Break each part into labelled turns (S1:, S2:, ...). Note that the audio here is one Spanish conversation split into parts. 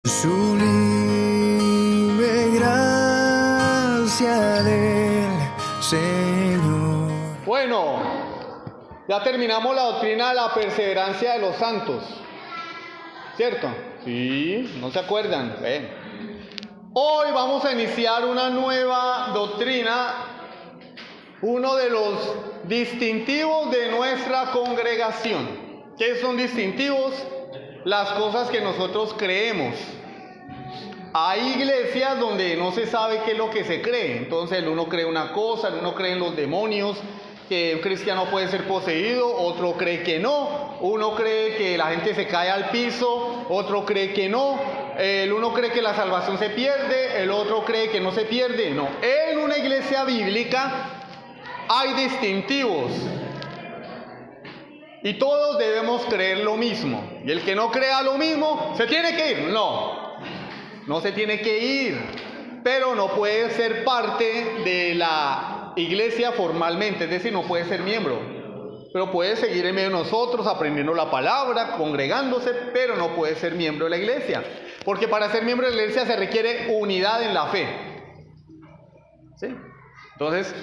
S1: Sublime gracia del Señor.
S2: Bueno, ya terminamos la doctrina de la perseverancia de los santos, ¿cierto? Sí, ¿no se acuerdan? Hoy vamos a iniciar una nueva doctrina, uno de los distintivos de nuestra congregación. ¿Qué son distintivos? Las cosas que nosotros creemos. Hay iglesias donde no se sabe qué es lo que se cree. Entonces el uno cree una cosa, el uno cree en los demonios, que un cristiano puede ser poseído, otro cree que no, uno cree que la gente se cae al piso, otro cree que no, el uno cree que la salvación se pierde, el otro cree que no se pierde. No, en una iglesia bíblica hay distintivos. Y todos debemos creer lo mismo. Y el que no crea lo mismo, ¿se tiene que ir? No se tiene que ir. Pero no puede ser parte de la iglesia formalmente, es decir, no puede ser miembro. Pero puede seguir en medio de nosotros, aprendiendo la palabra, congregándose, pero no puede ser miembro de la iglesia. Porque para ser miembro de la iglesia se requiere unidad en la fe. ¿Sí? Entonces,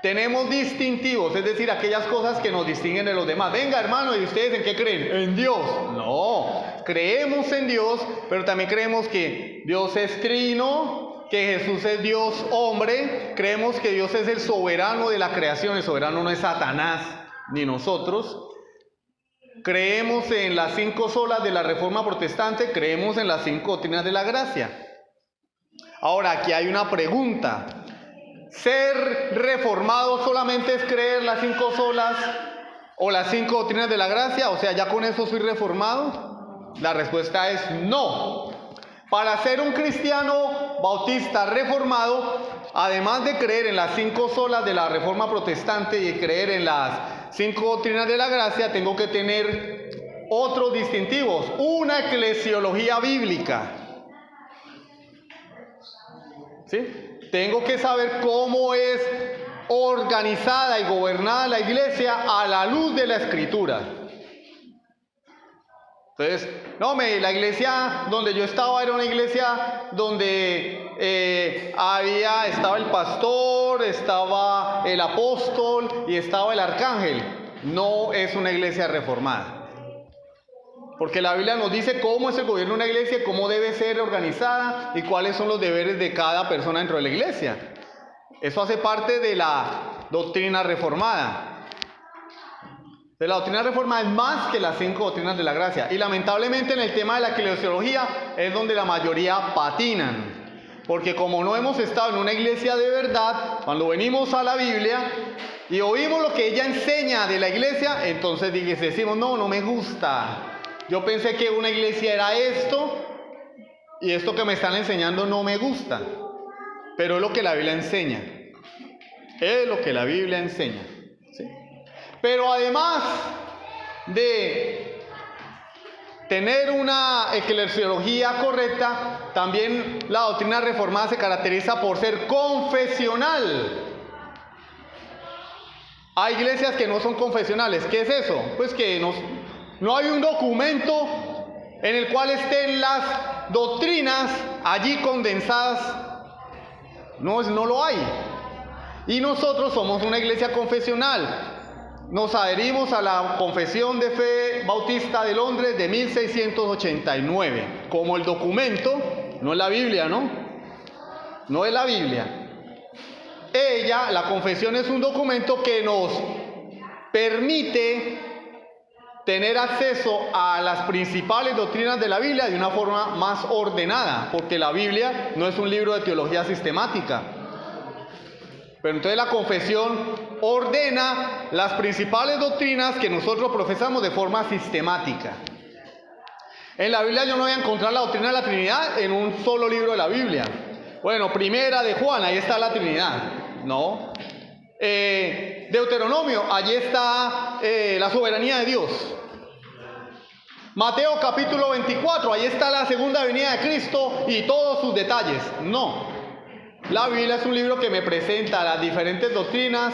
S2: tenemos distintivos, es decir, aquellas cosas que nos distinguen de los demás. Venga, hermano, ¿y ustedes en qué creen? En Dios. No, creemos en Dios, pero también creemos que Dios es trino, que Jesús es Dios hombre. Creemos que Dios es el soberano de la creación. El soberano no es Satanás ni nosotros. Creemos en las 5 solas de la Reforma Protestante. Creemos en las 5 doctrinas de la gracia. Ahora, aquí hay una pregunta. ¿Ser reformado solamente es creer las 5 solas o las 5 doctrinas de la gracia? O sea, ¿ya con eso soy reformado? La respuesta es no. Para ser un cristiano bautista reformado, además de creer en las 5 solas de la Reforma Protestante y creer en las 5 doctrinas de la gracia, tengo que tener otros distintivos, una eclesiología bíblica. ¿Sí? Tengo que saber cómo es organizada y gobernada la iglesia a la luz de la Escritura. Entonces, la iglesia donde yo estaba era una iglesia donde estaba el pastor, estaba el apóstol y estaba el arcángel. No es una iglesia reformada. Porque la Biblia nos dice cómo es el gobierno de una iglesia, cómo debe ser organizada y cuáles son los deberes de cada persona dentro de la iglesia. Eso hace parte de la doctrina reformada. La doctrina reformada es más que las 5 doctrinas de la gracia. Y lamentablemente en el tema de la eclesiología es donde la mayoría patinan. Porque como no hemos estado en una iglesia de verdad, cuando venimos a la Biblia y oímos lo que ella enseña de la iglesia, entonces decimos, no me gusta. Yo pensé que una iglesia era esto, y esto que me están enseñando no me gusta. Pero es lo que la Biblia enseña. Es lo que la Biblia enseña. ¿Sí? Pero además de tener una eclesiología correcta, también la doctrina reformada se caracteriza por ser confesional. Hay iglesias que no son confesionales. ¿Qué es eso? Pues que no hay un documento en el cual estén las doctrinas allí condensadas. No lo hay. Y nosotros somos una iglesia confesional. Nos adherimos a la Confesión de Fe Bautista de Londres de 1689. Como el documento, no es la Biblia, ¿no? No es la Biblia. La confesión es un documento que nos permite tener acceso a las principales doctrinas de la Biblia de una forma más ordenada, porque la Biblia no es un libro de teología sistemática. Pero entonces la confesión ordena las principales doctrinas que nosotros profesamos de forma sistemática. En la Biblia yo no voy a encontrar la doctrina de la Trinidad en un solo libro de la Biblia. Bueno, Primera de Juan, ahí está la Trinidad. No. Deuteronomio, allí está la soberanía de Dios. Mateo capítulo 24, ahí está la segunda venida de Cristo y todos sus detalles. No. La Biblia es un libro que me presenta las diferentes doctrinas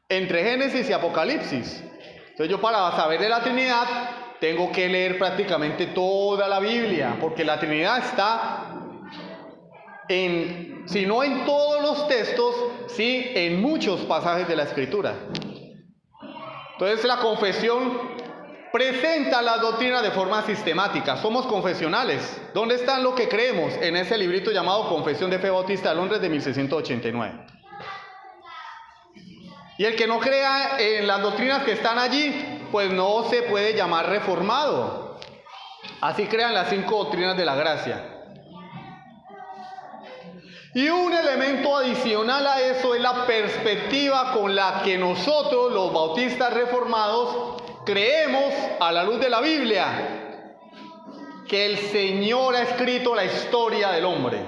S2: entre Génesis y Apocalipsis. Entonces yo, para saber de la Trinidad, tengo que leer prácticamente toda la Biblia, porque la Trinidad está si no en todos los textos, sí en muchos pasajes de la Escritura. Entonces la confesión presenta las doctrinas de forma sistemática. Somos confesionales. ¿Dónde están lo que creemos? En ese librito llamado Confesión de Fe Bautista de Londres de 1689. Y el que no crea en las doctrinas que están allí, pues no se puede llamar reformado. Así crean las 5 doctrinas de la gracia. Y un elemento adicional a eso es la perspectiva con la que nosotros, los bautistas reformados, creemos a la luz de la Biblia que el Señor ha escrito la historia del hombre.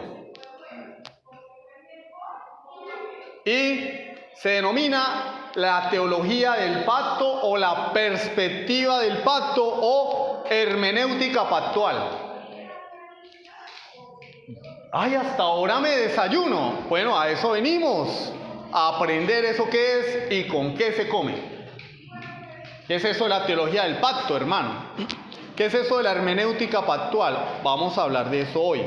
S2: Y se denomina la teología del pacto o la perspectiva del pacto o hermenéutica pactual. Ay, hasta ahora me desayuno. Bueno, a eso venimos, a aprender eso que es y con qué se come. ¿Qué es eso de la teología del pacto, hermano? ¿Qué es eso de la hermenéutica pactual? Vamos a hablar de eso hoy.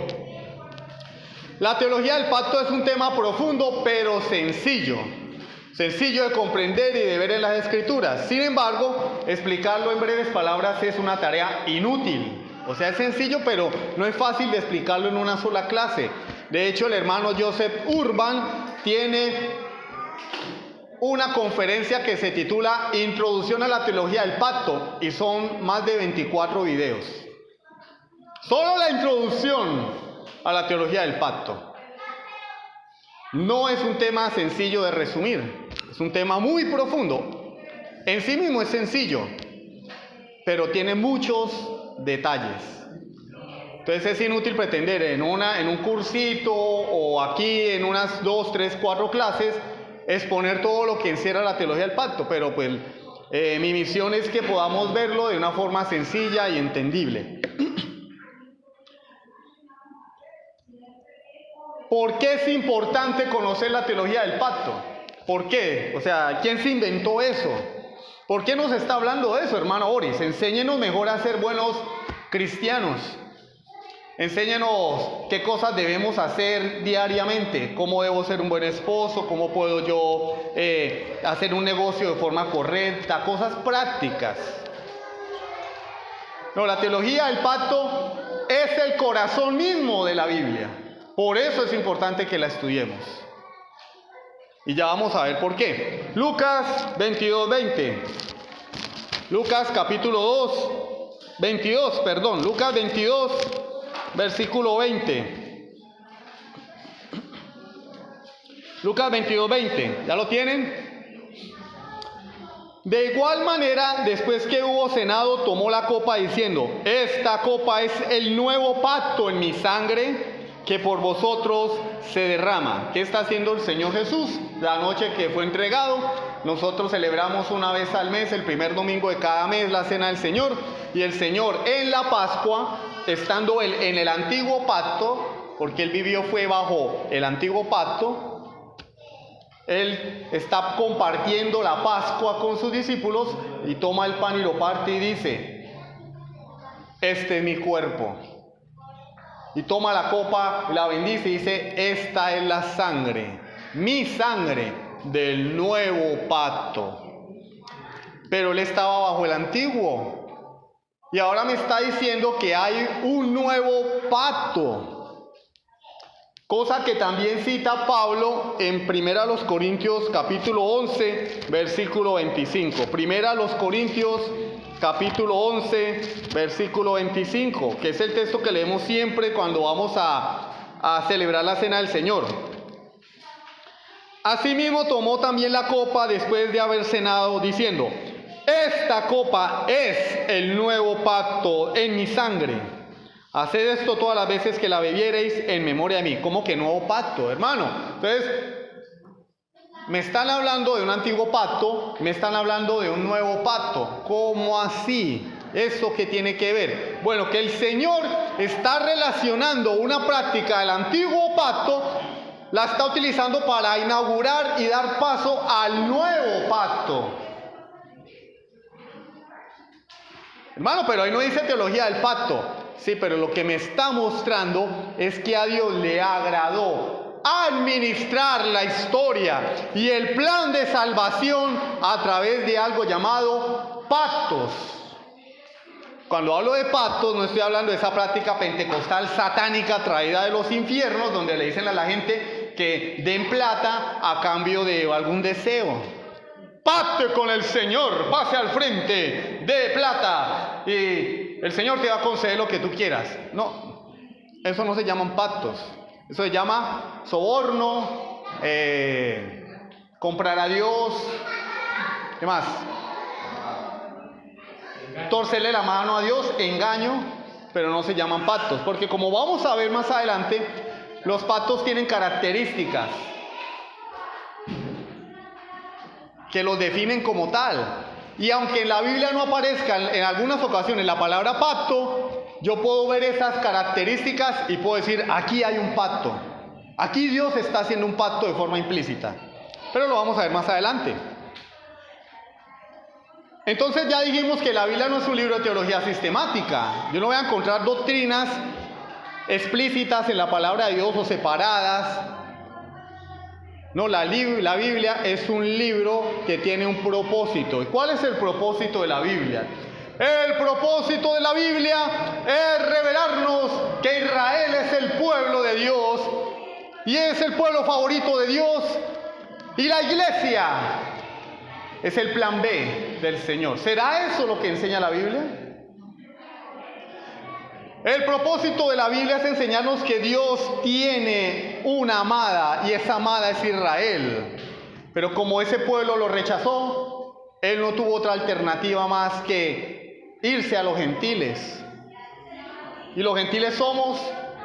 S2: La teología del pacto es un tema profundo, pero sencillo. Sencillo de comprender y de ver en las Escrituras. Sin embargo, explicarlo en breves palabras es una tarea inútil. O sea, es sencillo, pero no es fácil de explicarlo en una sola clase. De hecho, el hermano Joseph Urban tiene una conferencia que se titula Introducción a la Teología del Pacto, y son más de 24 videos. Solo la introducción a la teología del pacto. No es un tema sencillo de resumir, es un tema muy profundo. En sí mismo es sencillo, pero tiene muchos detalles. Entonces es inútil pretender en un cursito o aquí en unas 2, 3, 4 clases exponer todo lo que encierra la teología del pacto, pero pues mi misión es que podamos verlo de una forma sencilla y entendible. ¿Por qué es importante conocer la teología del pacto? ¿Por qué? O sea, ¿quién se inventó eso? ¿Por qué nos está hablando de eso, hermano Boris? Enséñenos mejor a ser buenos cristianos. Enséñenos qué cosas debemos hacer diariamente. ¿Cómo debo ser un buen esposo? ¿Cómo puedo yo hacer un negocio de forma correcta? Cosas prácticas. No, la teología del pacto es el corazón mismo de la Biblia. Por eso es importante que la estudiemos. Y ya vamos a ver por qué. Lucas 22:20. Lucas capítulo 22, Lucas 22, versículo 20. Lucas 22:20. ¿Ya lo tienen? De igual manera, después que hubo cenado, tomó la copa diciendo: esta copa es el nuevo pacto en mi sangre, que por vosotros se derrama. ¿Qué está haciendo el Señor Jesús? La noche que fue entregado, nosotros celebramos una vez al mes, el primer domingo de cada mes, la cena del Señor. Y el Señor en la Pascua, estando él en el antiguo pacto, porque él fue bajo el antiguo pacto, él está compartiendo la Pascua con sus discípulos y toma el pan y lo parte y dice: este es mi cuerpo. Y toma la copa, la bendice y dice: esta es la sangre, mi sangre del nuevo pacto. Pero él estaba bajo el antiguo. Y ahora me está diciendo que hay un nuevo pacto. Cosa que también cita Pablo en 1 Corintios capítulo 11, versículo 25. 1 Corintios capítulo 11, versículo 25, que es el texto que leemos siempre cuando vamos a celebrar la cena del Señor. Asimismo tomó también la copa después de haber cenado, diciendo: esta copa es el nuevo pacto en mi sangre. Haced esto todas las veces que la bebiereis en memoria de mí. ¿Cómo que nuevo pacto, hermano? Entonces, me están hablando de un antiguo pacto, me están hablando de un nuevo pacto. ¿Cómo así? ¿Eso qué tiene que ver? Bueno, que el Señor está relacionando una práctica del antiguo pacto, la está utilizando para inaugurar y dar paso al nuevo pacto. Hermano, pero ahí no dice teología del pacto. Sí, pero lo que me está mostrando es que a Dios le agradó administrar la historia y el plan de salvación a través de algo llamado pactos. Cuando hablo de pactos, no estoy hablando de esa práctica pentecostal satánica traída de los infiernos, donde le dicen a la gente que den plata a cambio de algún deseo. Pacte con el Señor, pase al frente, dé plata y el Señor te va a conceder lo que tú quieras. No, eso no se llaman pactos, eso se llama soborno, comprar a Dios, ¿qué más? Torcerle la mano a Dios, engaño, pero no se llaman pactos, porque como vamos a ver más adelante, los pactos tienen características que los definen como tal. Y aunque en la Biblia no aparezca en algunas ocasiones la palabra pacto, yo puedo ver esas características y puedo decir, aquí hay un pacto. Aquí Dios está haciendo un pacto de forma implícita. Pero lo vamos a ver más adelante. Entonces ya dijimos que la Biblia no es un libro de teología sistemática. Yo no voy a encontrar doctrinas explícitas en la palabra de Dios o separadas. No, la Biblia es un libro que tiene un propósito. ¿Y cuál es el propósito de la Biblia? El propósito de la Biblia es revelarnos que Israel es el pueblo de Dios y es el pueblo favorito de Dios, y la iglesia es el plan B del Señor. ¿Será eso lo que enseña la Biblia? El propósito de la Biblia es enseñarnos que Dios tiene una amada y esa amada es Israel. Pero como ese pueblo lo rechazó, Él no tuvo otra alternativa más que irse a los gentiles. Y los gentiles somos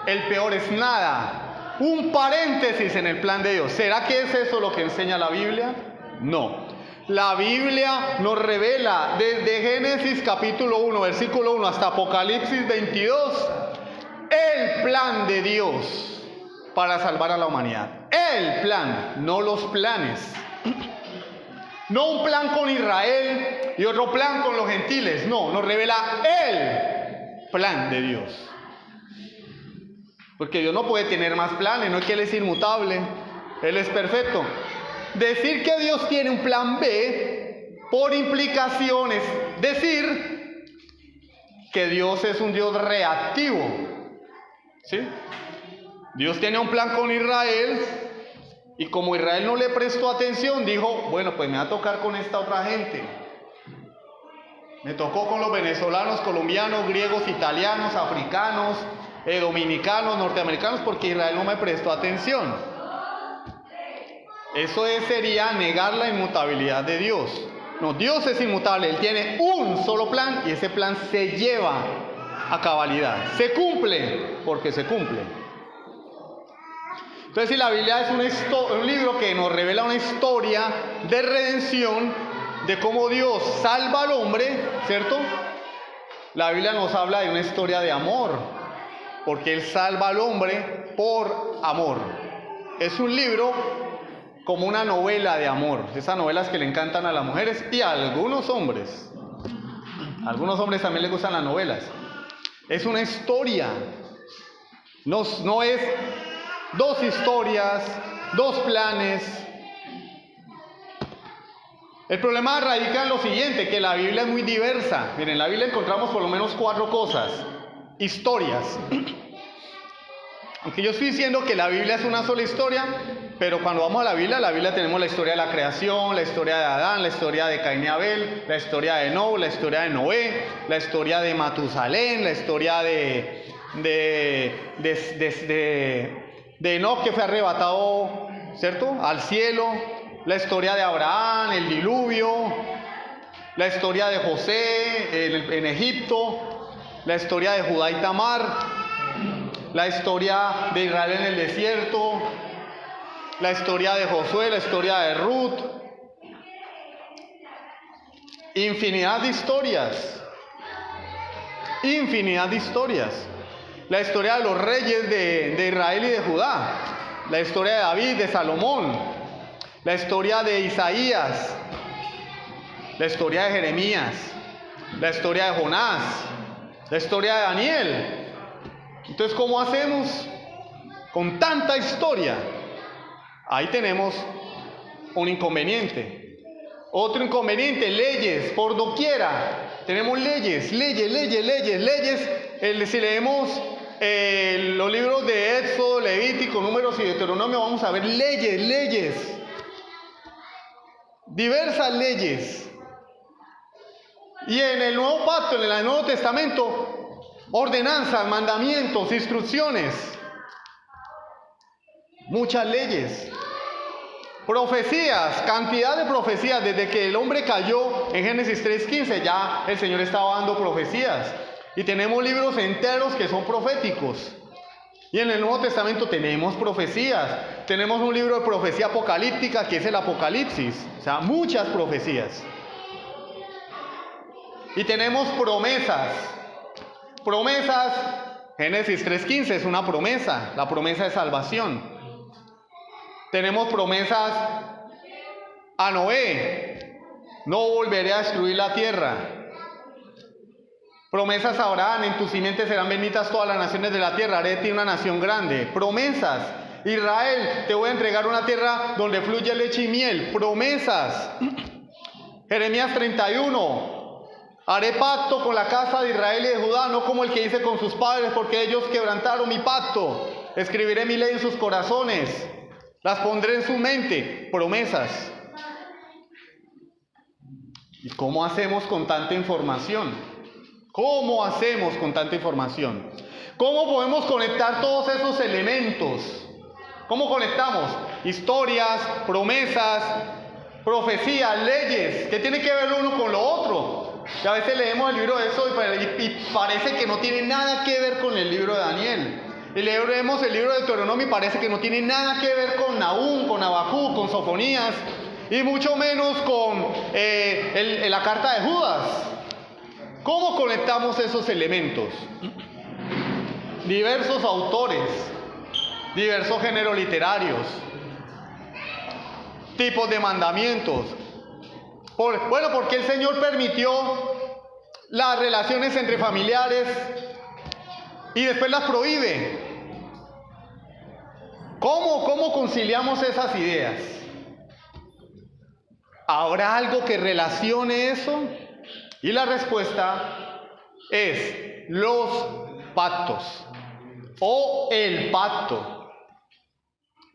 S2: el peor es nada. Un paréntesis en el plan de Dios. ¿Será que es eso lo que enseña la Biblia? No. La Biblia nos revela desde Génesis capítulo 1, versículo 1 hasta Apocalipsis 22, el plan de Dios para salvar a la humanidad. El plan, no los planes. No un plan con Israel y otro plan con los gentiles. No, nos revela el plan de Dios. Porque Dios no puede tener más planes, no es que Él es inmutable, Él es perfecto. Decir que Dios tiene un plan B, por implicaciones, decir que Dios es un Dios reactivo. ¿Sí? Dios tiene un plan con Israel y como Israel no le prestó atención, dijo, bueno, pues me va a tocar con esta otra gente. Me tocó con los venezolanos, colombianos, griegos, italianos, africanos, dominicanos, norteamericanos, porque Israel no me prestó atención. Eso sería negar la inmutabilidad de Dios. No, Dios es inmutable, Él tiene un solo plan y ese plan se lleva a cabalidad. Se cumple porque se cumple. Entonces, si la Biblia es un libro que nos revela una historia de redención, de cómo Dios salva al hombre, ¿cierto? La Biblia nos habla de una historia de amor, porque Él salva al hombre por amor. Es un libro como una novela de amor, esas novelas que le encantan a las mujeres y a algunos hombres. A algunos hombres también les gustan las novelas. Es una historia, no es dos historias, dos planes. El problema radica en lo siguiente, que la Biblia es muy diversa. Miren, en la Biblia encontramos por lo menos 4 cosas, historias. Aunque yo estoy diciendo que la Biblia es una sola historia, pero cuando vamos a la Biblia tenemos la historia de la creación, la historia de Adán, la historia de Caín y Abel, la historia de Enoc, la historia de Noé, la historia de Matusalén, la historia de Enoc que fue arrebatado, ¿cierto?, al cielo, la historia de Abraham, el diluvio, la historia de José en Egipto, la historia de Judá y Tamar, la historia de Israel en el desierto, la historia de Josué, la historia de Ruth. Infinidad de historias. Infinidad de historias. La historia de los reyes de Israel y de Judá. La historia de David, de Salomón. La historia de Isaías. La historia de Jeremías. la historia de Jonás, la historia de Daniel. Entonces, ¿cómo hacemos con tanta historia? Ahí tenemos un inconveniente. Otro inconveniente, leyes por doquiera. Tenemos leyes. Si leemos los libros de Éxodo, Levítico, Números y Deuteronomio, vamos a ver leyes. Diversas leyes. Y en el Nuevo Pacto, en el Nuevo Testamento, ordenanzas, mandamientos, instrucciones. Muchas leyes. Profecías, cantidad de profecías. Desde que el hombre cayó en Génesis 3:15, ya el Señor estaba dando profecías. Y tenemos libros enteros que son proféticos. Y en el Nuevo Testamento tenemos profecías. Tenemos un libro de profecía apocalíptica que es el Apocalipsis. O sea, muchas profecías. Y tenemos promesas. Promesas, Génesis 3:15 es una promesa, la promesa de salvación. Tenemos promesas a Noé, no volveré a destruir la tierra. Promesas a Abraham, en tu simiente serán benditas todas las naciones de la tierra, haré de ti una nación grande. Promesas, Israel, te voy a entregar una tierra donde fluye leche y miel. Promesas, Jeremías 31, haré pacto con la casa de Israel y de Judá, no como el que hice con sus padres, porque ellos quebrantaron mi pacto. Escribiré mi ley en sus corazones, las pondré en su mente. Promesas. ¿Y cómo hacemos con tanta información? ¿Cómo hacemos con tanta información? ¿Cómo podemos conectar todos esos elementos? ¿Cómo conectamos? Historias, promesas, profecías, leyes. ¿Qué tiene que ver uno con lo otro? Y a veces leemos el libro de eso y parece que no tiene nada que ver con el libro de Daniel. Y leemos el libro de Deuteronomio y parece que no tiene nada que ver con Nahum, con Habacuc, con Sofonías, y mucho menos con la carta de Judas. ¿Cómo conectamos esos elementos? Diversos autores, diversos géneros literarios, tipos de mandamientos. ¿Por qué el Señor permitió las relaciones entre familiares y después las prohíbe? ¿Cómo conciliamos esas ideas? ¿Habrá algo que relacione eso? Y la respuesta es los pactos o el pacto.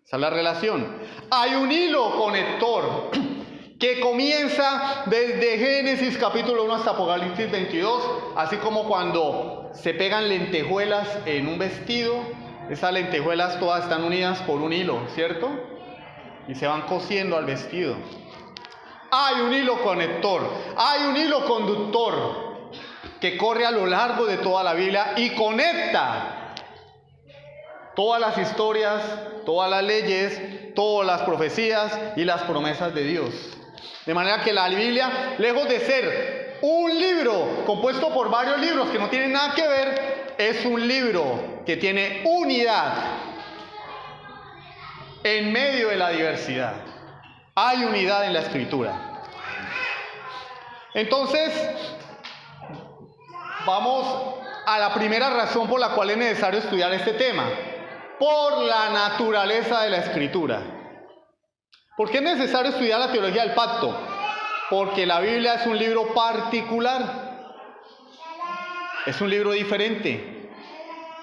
S2: Esa es la relación. Hay un hilo conector que comienza desde Génesis capítulo 1 hasta Apocalipsis 22, así como cuando se pegan lentejuelas en un vestido, esas lentejuelas todas están unidas por un hilo, ¿cierto? Y se van cosiendo al vestido. Hay un hilo conector, hay un hilo conductor que corre a lo largo de toda la Biblia y conecta todas las historias, todas las leyes, todas las profecías y las promesas de Dios. De manera que la Biblia, lejos de ser un libro compuesto por varios libros que no tienen nada que ver, es un libro que tiene unidad en medio de la diversidad. Hay unidad en la Escritura. Entonces, vamos a la primera razón por la cual es necesario estudiar este tema. Por la naturaleza de la Escritura. ¿Por qué es necesario estudiar la teología del pacto? Porque la Biblia es un libro particular. Es un libro diferente.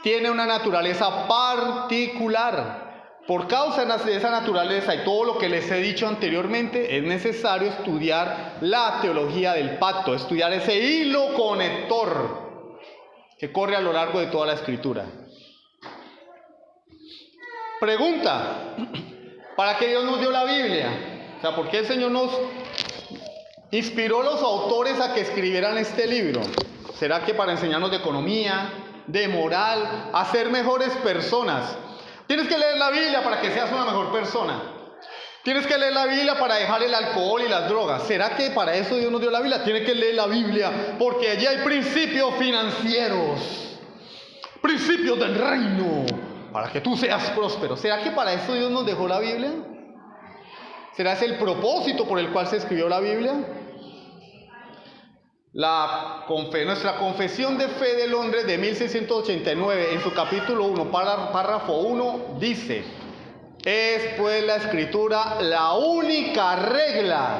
S2: Tiene una naturaleza particular. Por causa de esa naturaleza y todo lo que les he dicho anteriormente, es necesario estudiar la teología del pacto, estudiar ese hilo conector que corre a lo largo de toda la Escritura. Pregunta, ¿para qué Dios nos dio la Biblia? O sea, ¿por qué el Señor nos inspiró a los autores a que escribieran este libro? ¿Será que para enseñarnos de economía, de moral, a ser mejores personas? Tienes que leer la Biblia para que seas una mejor persona. Tienes que leer la Biblia para dejar el alcohol y las drogas. ¿Será que para eso Dios nos dio la Biblia? Tienes que leer la Biblia porque allí hay principios financieros, principios del reino, para que tú seas próspero. ¿Será que para eso Dios nos dejó la Biblia? ¿Será ese el propósito por el cual se escribió la Biblia? Nuestra Confesión de Fe de Londres de 1689, en su capítulo 1, párrafo 1, dice: es pues la Escritura la única regla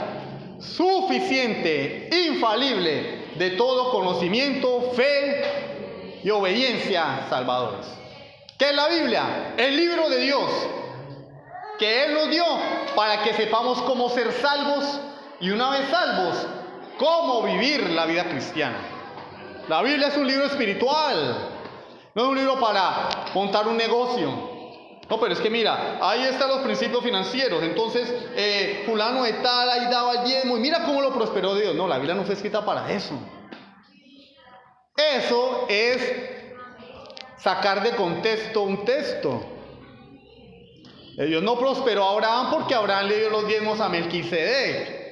S2: suficiente, infalible, de todo conocimiento, fe y obediencia salvadores. ¿Qué es la Biblia? El libro de Dios, que Él nos dio para que sepamos cómo ser salvos, y una vez salvos, cómo vivir la vida cristiana. La Biblia es un libro espiritual, no es un libro para montar un negocio. No, pero es que mira, ahí están los principios financieros. Entonces, fulano de tal, ahí daba el diezmo, y mira cómo lo prosperó Dios. No, la Biblia no fue escrita para eso. Eso es sacar de contexto un texto. Dios no prosperó a Abraham porque Abraham le dio los diezmos a Melquisedec.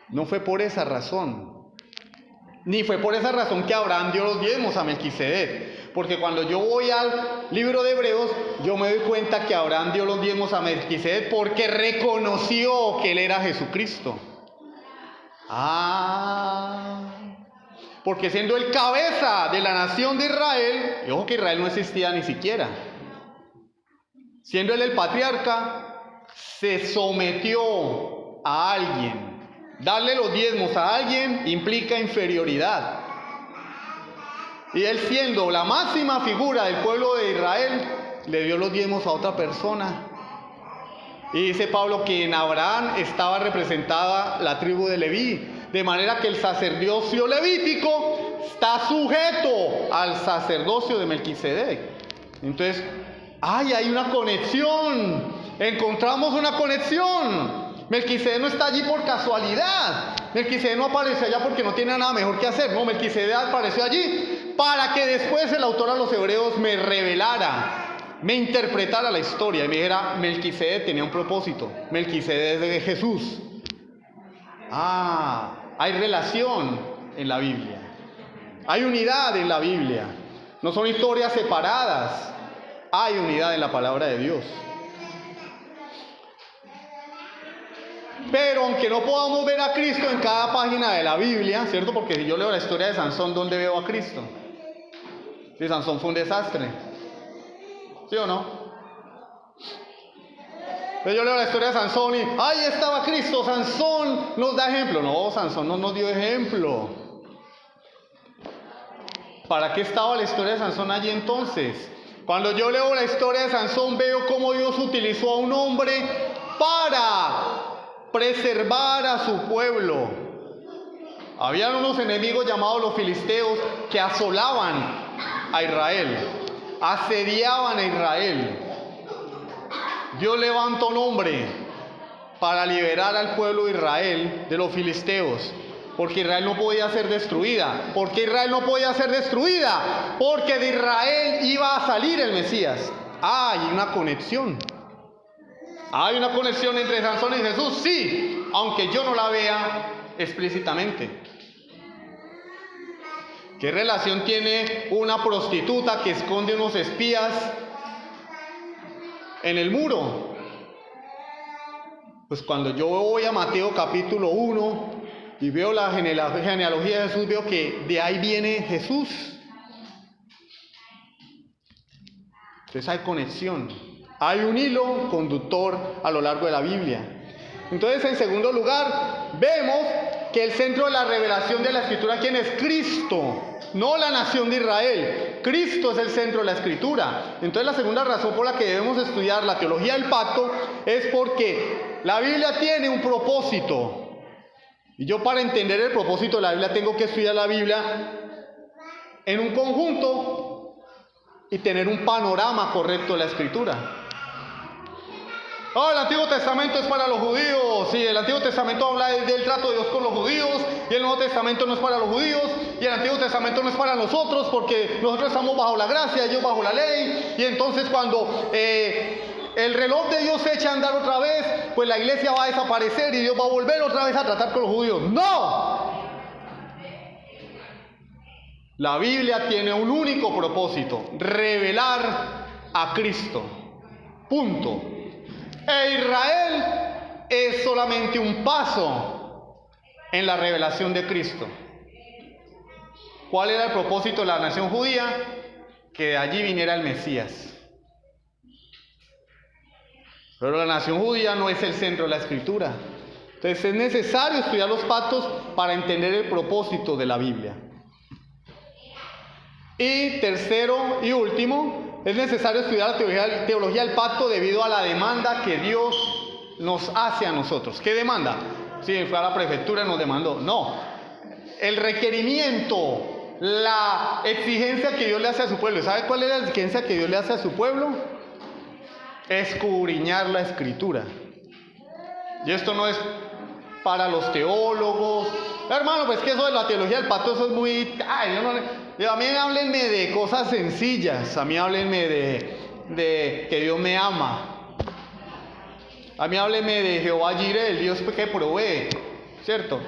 S2: No fue por esa razón. Ni fue por esa razón que Abraham dio los diezmos a Melquisedec. Porque cuando yo voy al libro de Hebreos, yo me doy cuenta que Abraham dio los diezmos a Melquisedec porque reconoció que él era Jesucristo. Porque siendo el cabeza de la nación de Israel, y ojo que Israel no existía ni siquiera, siendo él el patriarca, se sometió a alguien. Darle los diezmos a alguien implica inferioridad. Y él, siendo la máxima figura del pueblo de Israel, le dio los diezmos a otra persona. Y dice Pablo que en Abraham estaba representada la tribu de Leví, de manera que el sacerdocio levítico está sujeto al sacerdocio de Melquisedec. Entonces, hay una conexión. Encontramos una conexión. Melquisedec no está allí por casualidad. Melquisedec no apareció allá porque no tiene nada mejor que hacer. No, Melquisedec apareció allí para que después el autor a los Hebreos me revelara, me interpretara la historia y me dijera: Melquisedec tenía un propósito. Melquisedec es de Jesús. Hay relación en la Biblia. Hay unidad en la Biblia. No son historias separadas. Hay unidad en la palabra de Dios. Pero aunque no podamos ver a Cristo en cada página de la Biblia, ¿cierto? Porque si yo leo la historia de Sansón, ¿dónde veo a Cristo? Si Sansón fue un desastre, ¿sí o no? Entonces yo leo la historia de Sansón y ahí estaba Cristo, Sansón nos da ejemplo. No, Sansón no nos dio ejemplo. ¿Para qué estaba la historia de Sansón allí entonces? Cuando yo leo la historia de Sansón, veo cómo Dios utilizó a un hombre para preservar a su pueblo. Habían unos enemigos llamados los filisteos que asolaban a Israel, asediaban a Israel. Dios levanta un hombre para liberar al pueblo de Israel de los filisteos, porque Israel no podía ser destruida. ¿Por qué Israel no podía ser destruida? Porque de Israel iba a salir el Mesías. Hay una conexión. ¿Hay una conexión entre Sansón y Jesús? Sí, aunque yo no la vea explícitamente. ¿Qué relación tiene una prostituta que esconde unos espías en el muro? Pues cuando yo voy a Mateo capítulo 1 y veo la genealogía de Jesús, veo que de ahí viene Jesús. Entonces hay conexión. Hay un hilo conductor a lo largo de la Biblia. Entonces, en segundo lugar, vemos que el centro de la revelación de la Escritura, ¿quién es? Cristo, no la nación de Israel. Cristo es el centro de la Escritura. Entonces, la segunda razón por la que debemos estudiar la teología del pacto es porque la Biblia tiene un propósito. Y yo, para entender el propósito de la Biblia, tengo que estudiar la Biblia en un conjunto y tener un panorama correcto de la Escritura. El Antiguo Testamento es para los judíos. Sí, el Antiguo Testamento habla del trato de Dios con los judíos, y el Nuevo Testamento no es para los judíos, y el Antiguo Testamento no es para nosotros, porque nosotros estamos bajo la gracia, ellos bajo la ley. Y entonces cuando el reloj de Dios se echa a andar otra vez, pues la iglesia va a desaparecer y Dios va a volver otra vez a tratar con los judíos. ¡No! La Biblia tiene un único propósito: revelar a Cristo. Punto. E Israel es solamente un paso en la revelación de Cristo. ¿Cuál era el propósito de la nación judía? Que de allí viniera el Mesías. Pero la nación judía no es el centro de la Escritura. Entonces es necesario estudiar los pactos para entender el propósito de la Biblia. Y tercero y último, es necesario estudiar la teología del pacto debido a la demanda que Dios nos hace a nosotros. ¿Qué demanda? Si fue a la prefectura y nos demandó. No. El requerimiento, la exigencia que Dios le hace a su pueblo. ¿Sabe cuál es la exigencia que Dios le hace a su pueblo? Escudriñar la Escritura. Y esto no es para los teólogos. Hermano, pues que eso de la teología del pacto, eso es muy... a mí háblenme de cosas sencillas. A mí háblenme de que Dios me ama. A mí háblenme de Jehová Jireh, el Dios que provee, ¿cierto?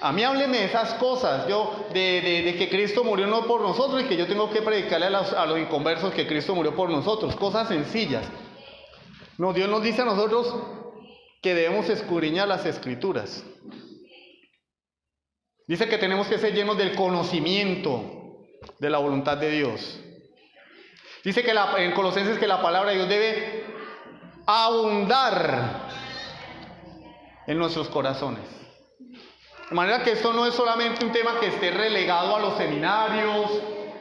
S2: A mí háblenme de esas cosas, de que Cristo murió no por nosotros y que yo tengo que predicarle a los inconversos que Cristo murió por nosotros, cosas sencillas. No, Dios nos dice a nosotros que debemos escudriñar las Escrituras. Dice que tenemos que ser llenos del conocimiento de la voluntad de Dios. Dice que en Colosenses que la palabra de Dios debe abundar en nuestros corazones. De manera que esto no es solamente un tema que esté relegado a los seminarios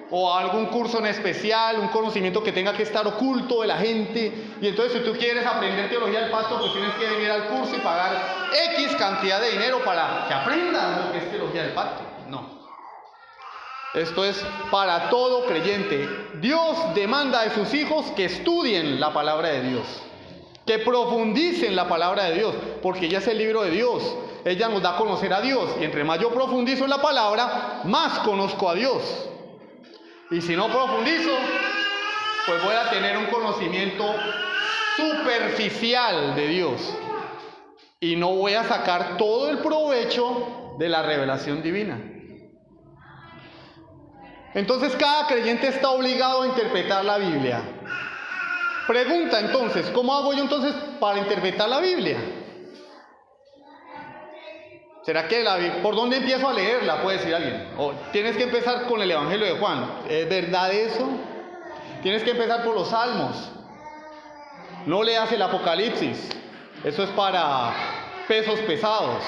S2: o a algún curso en especial, un conocimiento que tenga que estar oculto de la gente. Y entonces si tú quieres aprender teología del pacto, pues tienes que venir al curso y pagar X cantidad de dinero para que aprendas lo que es teología del pacto. No. Esto es para todo creyente. Dios demanda de sus hijos que estudien la palabra de Dios, que profundicen la palabra de Dios, porque ella es el libro de Dios. Ella nos da a conocer a Dios, y entre más yo profundizo en la palabra, más conozco a Dios. Y si no profundizo, pues voy a tener un conocimiento superficial de Dios, y no voy a sacar todo el provecho de la revelación divina. Entonces cada creyente está obligado a interpretar la Biblia. Pregunta entonces, ¿cómo hago yo entonces para interpretar la Biblia? ¿Será que por dónde empiezo a leerla? Puede decir alguien. O tienes que empezar con el Evangelio de Juan. ¿Es verdad eso? Tienes que empezar por los Salmos. No leas el Apocalipsis. Eso es para pesos pesados.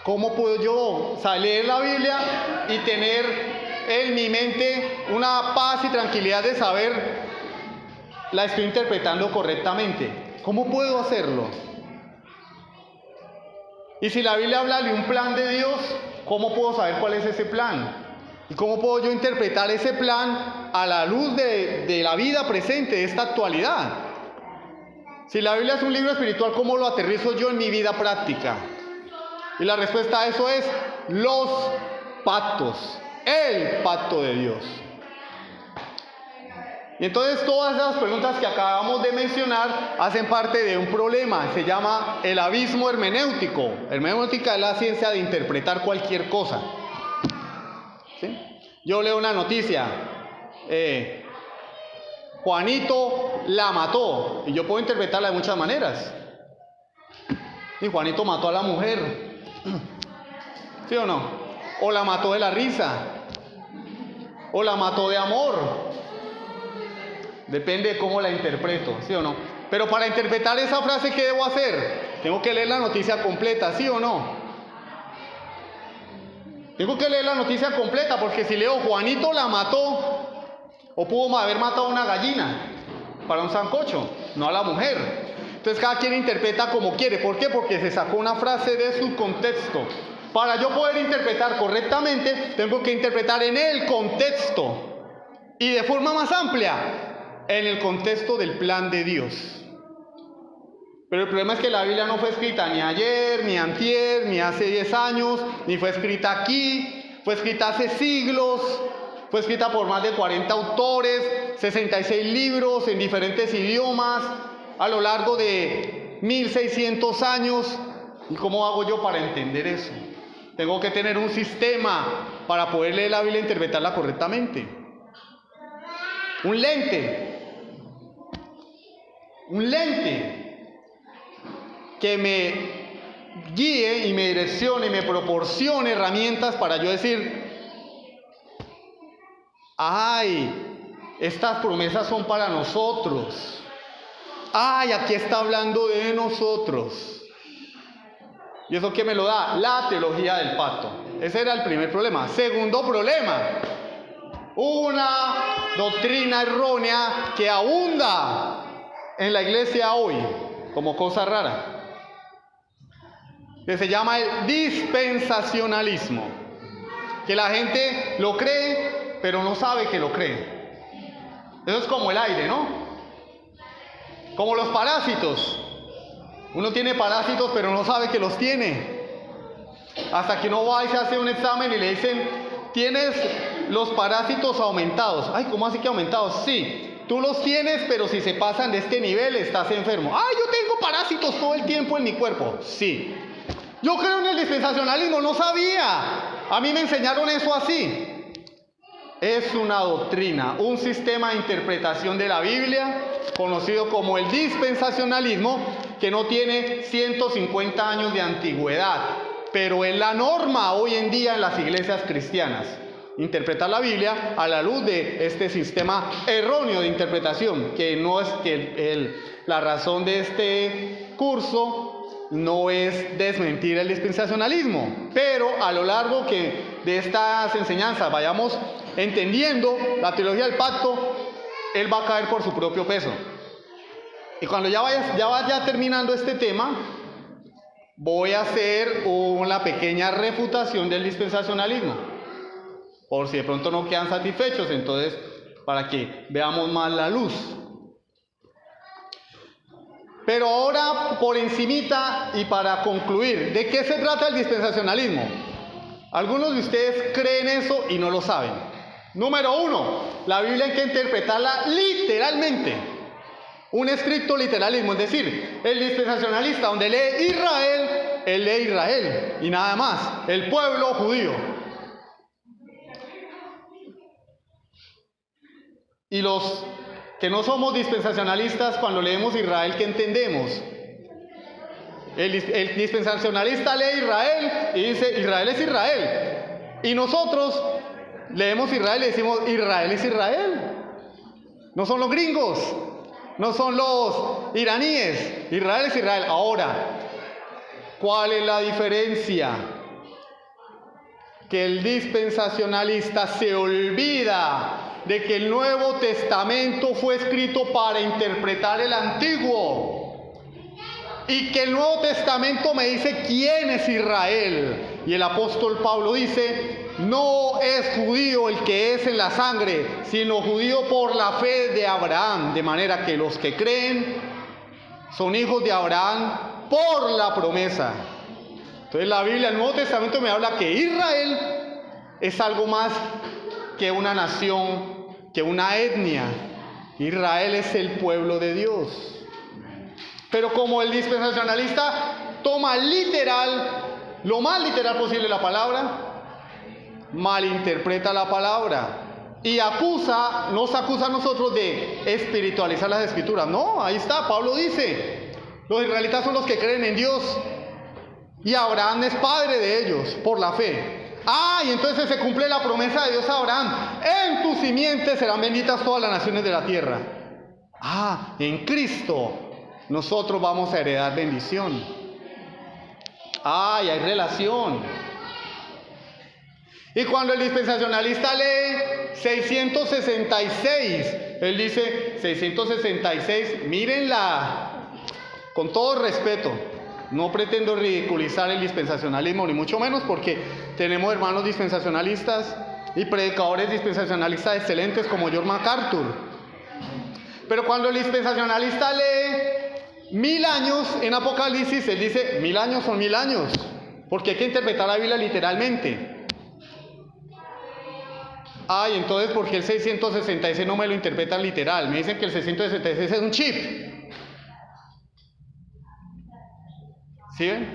S2: ¿Cómo puedo yo leer la Biblia y tener en mi mente una paz y tranquilidad de saber la estoy interpretando correctamente? ¿Cómo puedo hacerlo? Y si la Biblia habla de un plan de Dios, ¿cómo puedo saber cuál es ese plan? ¿Y cómo puedo yo interpretar ese plan a la luz de la vida presente, de esta actualidad? Si la Biblia es un libro espiritual, ¿cómo lo aterrizo yo en mi vida práctica? Y la respuesta a eso es los pactos, el pacto de Dios. Y entonces todas esas preguntas que acabamos de mencionar hacen parte de un problema, se llama el abismo hermenéutico. Hermenéutica es la ciencia de interpretar cualquier cosa. ¿Sí? Yo leo una noticia, Juanito la mató, y yo puedo interpretarla de muchas maneras. Y Juanito mató a la mujer, ¿sí o no? O la mató de la risa, o la mató de amor. Depende de cómo la interpreto, ¿sí o no? Pero para interpretar esa frase, ¿qué debo hacer? Tengo que leer la noticia completa, ¿sí o no? Tengo que leer la noticia completa, porque si leo Juanito la mató, o pudo haber matado a una gallina para un sancocho, no a la mujer. Entonces cada quien interpreta como quiere. ¿Por qué? Porque se sacó una frase de su contexto. Para yo poder interpretar correctamente, tengo que interpretar en el contexto y de forma más amplia, en el contexto del plan de Dios. Pero el problema es que la Biblia no fue escrita ni ayer, ni antier, ni hace 10 años, ni fue escrita aquí, fue escrita hace siglos, fue escrita por más de 40 autores, 66 libros en diferentes idiomas, a lo largo de 1600 años. ¿Y cómo hago yo para entender eso? Tengo que tener un sistema para poder leer la Biblia e interpretarla correctamente. Un lente que me guíe y me direccione y me proporcione herramientas para yo decir, ay, estas promesas son para nosotros. Ay, aquí está hablando de nosotros. ¿Y eso qué me lo da? La teología del pacto. Ese era el primer problema. Segundo problema, una doctrina errónea que abunda en la iglesia hoy como cosa rara, que se llama el dispensacionalismo, que la gente lo cree, pero no sabe que lo cree. Eso es como el aire, ¿no? Como los parásitos. Uno tiene parásitos, pero no sabe que los tiene. Hasta que uno va y se hace un examen y le dicen, tienes los parásitos aumentados. Ay, ¿cómo así que aumentados? Sí, tú los tienes, pero si se pasan de este nivel, estás enfermo. Ay, yo tengo parásitos todo el tiempo en mi cuerpo. Sí. Yo creo en el dispensacionalismo, no sabía. A mí me enseñaron eso así. Es una doctrina, un sistema de interpretación de la Biblia, conocido como el dispensacionalismo, que no tiene 150 años de antigüedad, pero es la norma hoy en día en las iglesias cristianas. Interpretar la Biblia a la luz de este sistema erróneo de interpretación, que no es que la razón de este curso no es desmentir el dispensacionalismo, pero a lo largo de estas enseñanzas vayamos entendiendo la teología del pacto, él va a caer por su propio peso. Y cuando ya vaya terminando este tema, voy a hacer una pequeña refutación del dispensacionalismo, por si de pronto no quedan satisfechos, entonces para que veamos más la luz. Pero ahora, por encimita y para concluir, ¿de qué se trata el dispensacionalismo? Algunos de ustedes creen eso y no lo saben. Número 1, la Biblia hay que interpretarla literalmente. Un estricto literalismo, es decir, el dispensacionalista donde lee Israel, él lee Israel y nada más, el pueblo judío. Y los que no somos dispensacionalistas, cuando leemos Israel, ¿qué entendemos? El dispensacionalista lee Israel y dice, Israel es Israel. Y nosotros leemos Israel y decimos, Israel es Israel. No son los gringos, no son los iraníes, Israel es Israel. Ahora, ¿cuál es la diferencia? Que el dispensacionalista se olvida de que el Nuevo Testamento fue escrito para interpretar el Antiguo, y que el Nuevo Testamento me dice quién es Israel, y el apóstol Pablo dice, no es judío el que es en la sangre, sino judío por la fe de Abraham, de manera que los que creen son hijos de Abraham por la promesa. Entonces la Biblia, el Nuevo Testamento me habla que Israel es algo más que una nación, que una etnia. Israel es el pueblo de Dios. Pero como el dispensacionalista toma literal, lo más literal posible la palabra, malinterpreta la palabra y nos acusa a nosotros de espiritualizar las escrituras. No, ahí está, Pablo dice, los israelitas son los que creen en Dios y Abraham es padre de ellos por la fe. Y entonces se cumple la promesa de Dios a Abraham, en tu simiente serán benditas todas las naciones de la tierra. En Cristo nosotros vamos a heredar bendición. Y hay relación. Y cuando el dispensacionalista lee 666, él dice 666, mírenla, con todo respeto. No pretendo ridiculizar el dispensacionalismo, ni mucho menos, porque tenemos hermanos dispensacionalistas y predicadores dispensacionalistas excelentes como John MacArthur. Pero cuando el dispensacionalista lee 1000 años en Apocalipsis, él dice 1000 años son 1000 años, porque hay que interpretar la Biblia literalmente. Y entonces, ¿por qué el 666 no me lo interpretan literal? Me dicen que el 666 es un chip. ¿Sí ven?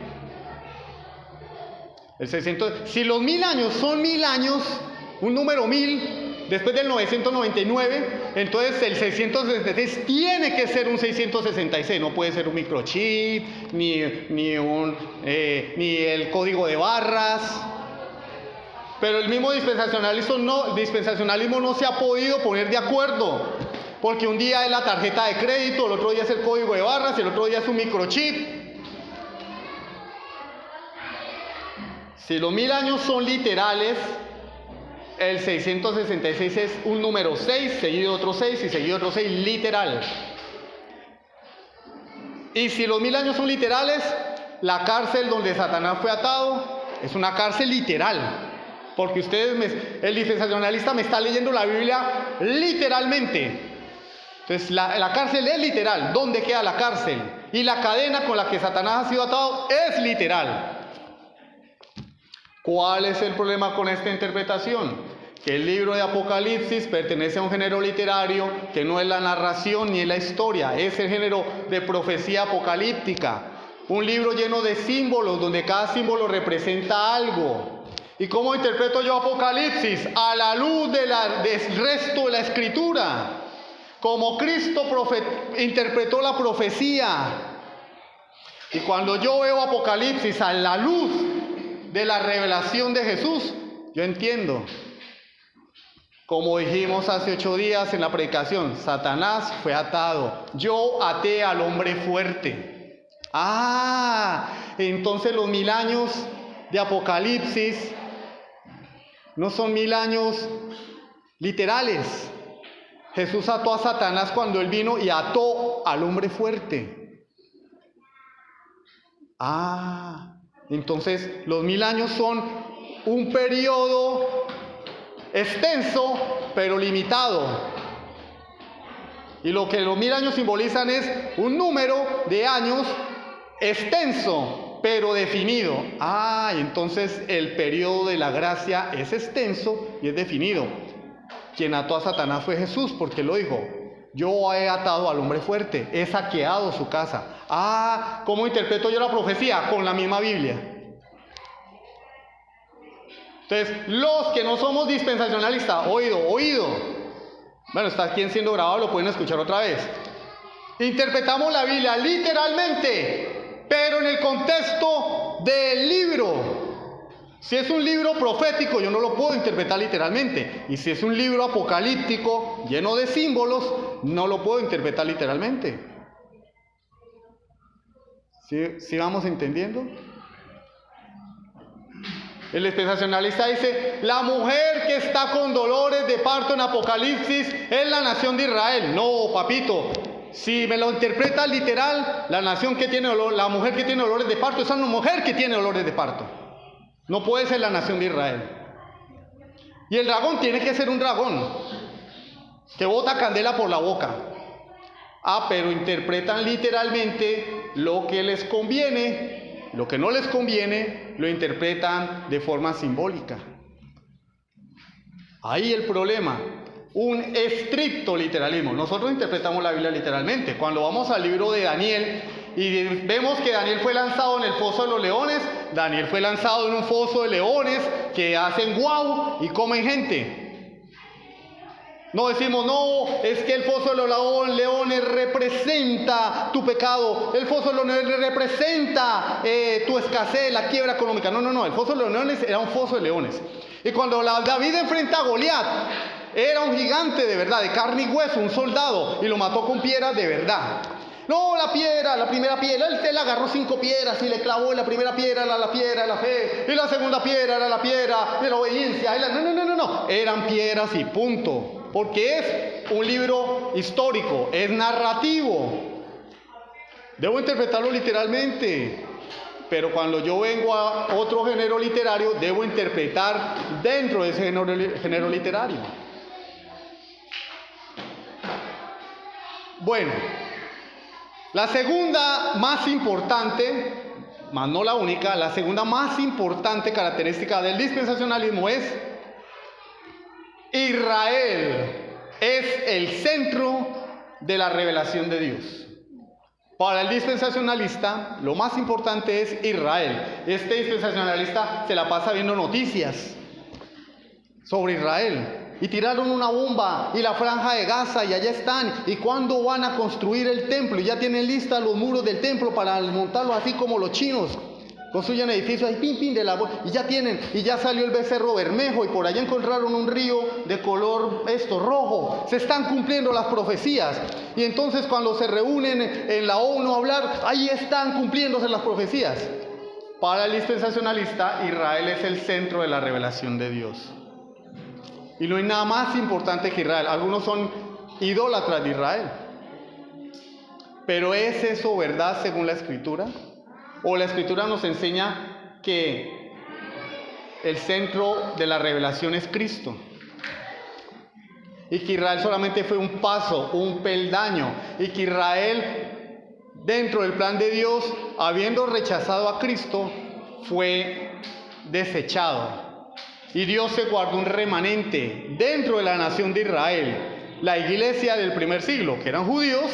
S2: El 600, si los 1000 años son 1000 años, un número 1000, después del 999, entonces el 666 tiene que ser un 666, no puede ser un microchip, ni el código de barras. Pero el mismo dispensacionalismo no se ha podido poner de acuerdo, porque un día es la tarjeta de crédito, el otro día es el código de barras, el otro día es un microchip. Si los 1000 años son literales, el 666 es un número 6, seguido de otro 6 y seguido de otro 6, literal. Y si los 1000 años son literales, la cárcel donde Satanás fue atado es una cárcel literal. Porque el dispensacionalista me está leyendo la Biblia literalmente. Entonces la cárcel es literal. ¿Dónde queda la cárcel? Y la cadena con la que Satanás ha sido atado es literal. ¿Cuál es el problema con esta interpretación? Que el libro de Apocalipsis pertenece a un género literario que no es la narración ni es la historia, es el género de profecía apocalíptica. Un libro lleno de símbolos donde cada símbolo representa algo. ¿Y cómo interpreto yo Apocalipsis? A la luz del resto de la Escritura. Como Cristo interpretó la profecía. Y cuando yo veo Apocalipsis a la luz de la revelación de Jesús, yo entiendo. Como dijimos hace 8 días en la predicación, Satanás fue atado. Yo até al hombre fuerte. Entonces los 1000 años de Apocalipsis no son 1000 años literales. Jesús ató a Satanás cuando él vino y ató al hombre fuerte. Entonces los 1000 años son un periodo extenso pero limitado. Y lo que los 1000 años simbolizan es un número de años extenso pero definido. Entonces el periodo de la gracia es extenso y es definido. Quien ató a Satanás fue Jesús, porque lo dijo: yo he atado al hombre fuerte, he saqueado su casa. ¿Cómo interpreto yo la profecía? Con la misma Biblia. Entonces, los que no somos dispensacionalistas, oído. Bueno, está aquí siendo grabado, lo pueden escuchar otra vez. Interpretamos la Biblia literalmente, pero en el contexto del libro. Si es un libro profético, yo no lo puedo interpretar literalmente. Y si es un libro apocalíptico, lleno de símbolos, no lo puedo interpretar literalmente. ¿Sí vamos entendiendo? El dispensacionalista dice: la mujer que está con dolores de parto en Apocalipsis es la nación de Israel. No, papito. Si me lo interpreta literal, la mujer que tiene dolores de parto es una mujer que tiene dolores de parto. No puede ser la nación de Israel. Y el dragón tiene que ser un dragón que bota candela por la boca. Pero interpretan literalmente lo que les conviene. Lo que no les conviene lo interpretan de forma simbólica. Ahí el problema. Un estricto literalismo. Nosotros interpretamos la Biblia literalmente. Cuando vamos al libro de Daniel y vemos que Daniel fue lanzado en el foso de los leones, Daniel fue lanzado en un foso de leones que hacen guau y comen gente. No decimos: no, es que el foso de los leones representa tu pecado, el foso de los leones representa tu escasez, la quiebra económica. No, el foso de los leones era un foso de leones. Y cuando David enfrenta a Goliat, era un gigante de verdad, de carne y hueso, un soldado, y lo mató con piedras de verdad. No, la primera piedra, él agarró 5 piedras y le clavó, y la primera piedra era la piedra de la fe, y la segunda piedra era la piedra de la obediencia. No, eran piedras y punto, porque es un libro histórico, es narrativo. Debo interpretarlo literalmente, pero cuando yo vengo a otro género literario, debo interpretar dentro de ese género literario. Bueno, la segunda más importante, más no la única, la segunda más importante característica del dispensacionalismo es: Israel es el centro de la revelación de Dios. Para el dispensacionalista, lo más importante es Israel. Este dispensacionalista se la pasa viendo noticias sobre Israel. y tiraron una bomba y la franja de Gaza y allá están. ¿Y cuándo van a construir el templo? Y ya tienen listas los muros del templo para montarlos así como los chinos. Construyen edificios ahí, pin, pin, y ya tienen, y ya salió el becerro Bermejo, y por allá encontraron un río de color rojo. Se están cumpliendo las profecías. Y entonces cuando se reúnen en la ONU a hablar, ahí están cumpliéndose las profecías. Para el dispensacionalista, Israel es el centro de la revelación de Dios. Y no hay nada más importante que Israel. Algunos son idólatras de Israel. Pero ¿es eso verdad según la Escritura? ¿O la Escritura nos enseña que el centro de la revelación es Cristo? Y que Israel solamente fue un paso, un peldaño. Y que Israel, dentro del plan de Dios, habiendo rechazado a Cristo, fue desechado. Y Dios se guardó un remanente dentro de la nación de Israel. La iglesia del primer siglo, que eran judíos.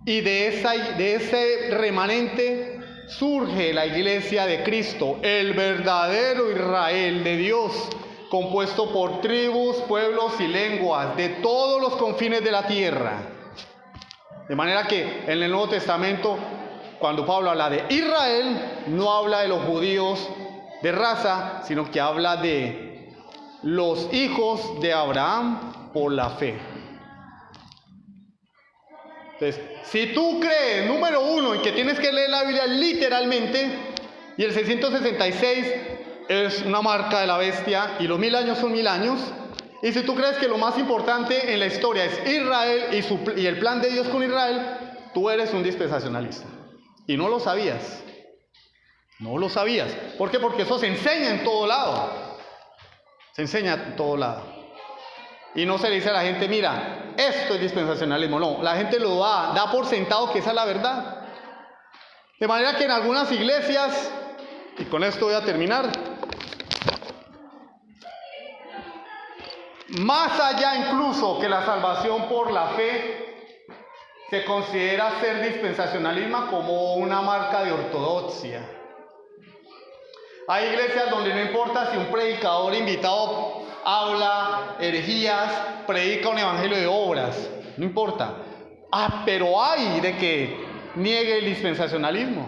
S2: Y de ese remanente surge la iglesia de Cristo, el verdadero Israel de Dios, compuesto por tribus, pueblos y lenguas de todos los confines de la tierra. De manera que en el Nuevo Testamento, cuando Pablo habla de Israel, no habla de los judíos de raza, sino que habla de los hijos de Abraham por la fe. Entonces, si tú crees, número uno, en que tienes que leer la Biblia literalmente, y el 666 es una marca de la bestia, y los 1000 años son 1000 años, y si tú crees que lo más importante en la historia es Israel y el plan de Dios con Israel, tú eres un dispensacionalista. Y no lo sabías. No lo sabías. ¿Por qué? Porque eso se enseña en todo lado. Se enseña en todo lado. Y no se le dice a la gente, mira, esto es dispensacionalismo. No, la gente lo da por sentado que esa es la verdad. De manera que en algunas iglesias, y con esto voy a terminar, más allá incluso que la salvación por la fe, se considera ser dispensacionalismo como una marca de ortodoxia. Hay iglesias donde no importa si un predicador invitado habla herejías, predica un evangelio de obras, no importa. Pero hay de que niegue el dispensacionalismo.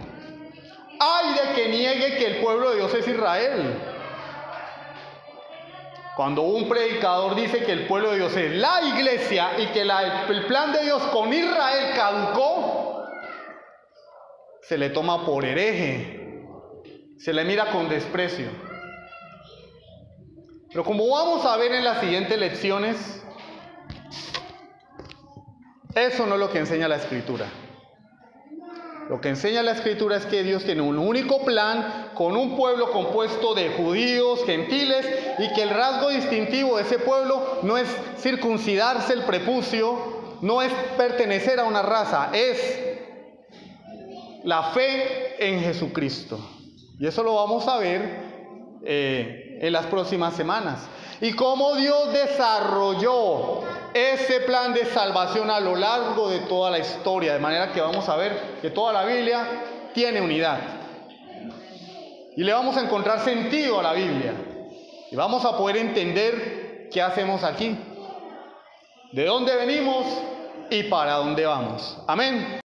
S2: Hay de que niegue que el pueblo de Dios es Israel. Cuando un predicador dice que el pueblo de Dios es la iglesia y que el plan de Dios con Israel caducó, se le toma por hereje, se le mira con desprecio. Pero como vamos a ver en las siguientes lecciones, eso no es lo que enseña la Escritura. Lo que enseña la Escritura es que Dios tiene un único plan con un pueblo compuesto de judíos, gentiles, y que el rasgo distintivo de ese pueblo no es circuncidarse el prepucio, no es pertenecer a una raza, es la fe en Jesucristo. Y eso lo vamos a ver en las próximas semanas. Y cómo Dios desarrolló ese plan de salvación a lo largo de toda la historia, de manera que vamos a ver que toda la Biblia tiene unidad. Y le vamos a encontrar sentido a la Biblia. Y vamos a poder entender qué hacemos aquí, de dónde venimos y para dónde vamos. Amén.